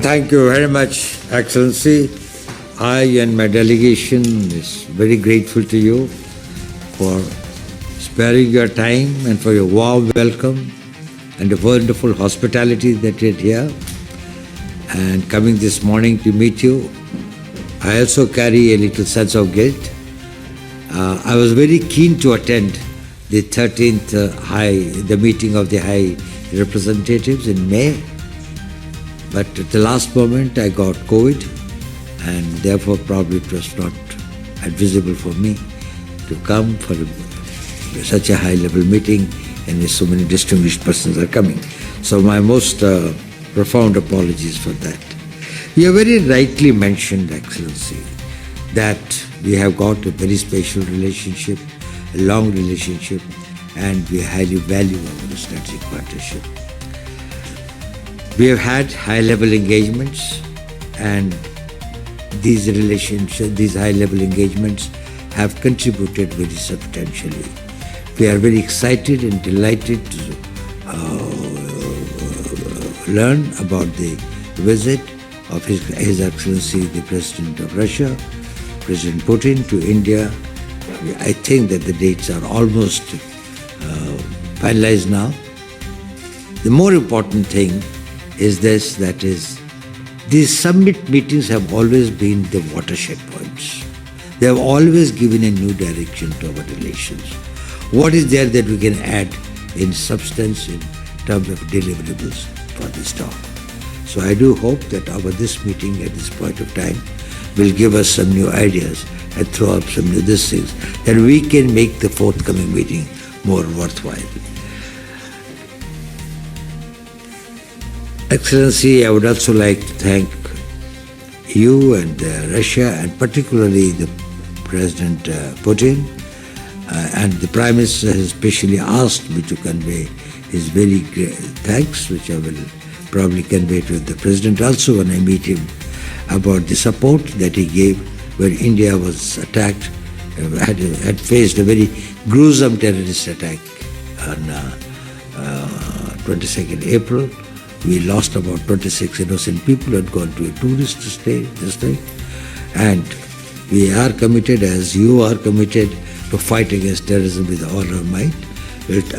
Thank you very much, Excellency. I and my delegation is very grateful to you for sparing your time and for your warm welcome and the wonderful hospitality that you had here. And coming this morning to meet you, I also carry a little sense of guilt. I was very keen to attend the 13th the meeting of the High Representatives in May, but at the last moment I got COVID, and therefore probably it was not advisable for me to come for such a high-level meeting in which so many distinguished persons are coming. So my most profound apologies for that. You have very rightly mentioned, Excellency, that we have got a very special relationship, a long relationship, and we highly value our strategic partnership. We have had high-level engagements, and these high-level engagements have contributed very substantially. We are very excited and delighted to learn about the visit of His Excellency the President of Russia, President Putin, to India. I think that the dates are almost finalized now. The more important thing is this, that is, these summit meetings have always been the watershed points. They have always given a new direction to our relations. What is there that we can add in substance in terms of deliverables for this talk? So I do hope that this meeting at this point of time will give us some new ideas and throw up some new things that we can make the forthcoming meeting more worthwhile. Excellency, I would also like to thank you and Russia, and particularly the President Putin, and the Prime Minister has specially asked me to convey his very great thanks, which I will probably convey to the President also when I meet him, about the support that he gave when India was attacked, had faced a very gruesome terrorist attack on 22nd April. We lost about 26 innocent people who had gone to a tourist district. And we are committed, as you are committed, to fight against terrorism with all our might.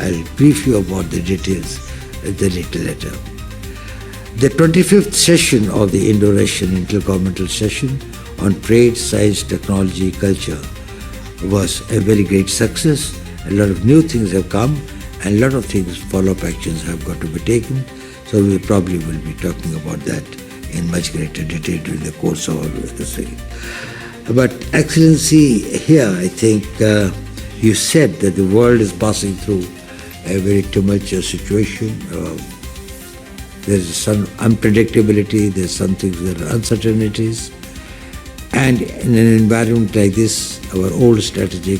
I'll brief you about the details in the later. The 25th session of the Indo-Russian Intergovernmental Session on Trade, Science, Technology, Culture was a very great success. A lot of new things have come, and a lot of things, follow-up actions have got to be taken. So we probably will be talking about that in much greater detail during the course of this thing. But Excellency, here I think you said that the world is passing through a very tumultuous situation. There's some unpredictability, there's some things that are uncertainties. And in an environment like this, our old strategic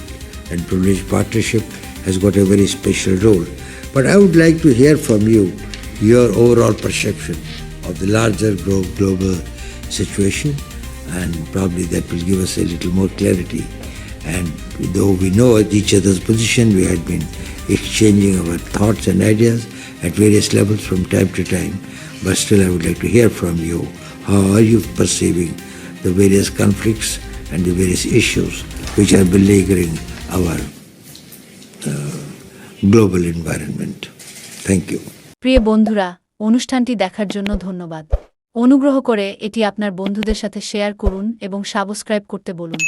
and privileged partnership has got a very special role. But I would like to hear from you your overall perception of the larger global situation, and probably that will give us a little more clarity. And though we know at each other's position, we had been exchanging our thoughts and ideas at various levels from time to time, but still I would like to hear from you. How are you perceiving the various conflicts and the various issues which are beleaguering our global environment? Thank you. প্রিয় বন্ধুরা, অনুষ্ঠানটি দেখার জন্য ধন্যবাদ। অনুগ্রহ করে এটি আপনার বন্ধুদের সাথে শেয়ার করুন এবং সাবস্ক্রাইব করতে বলুন।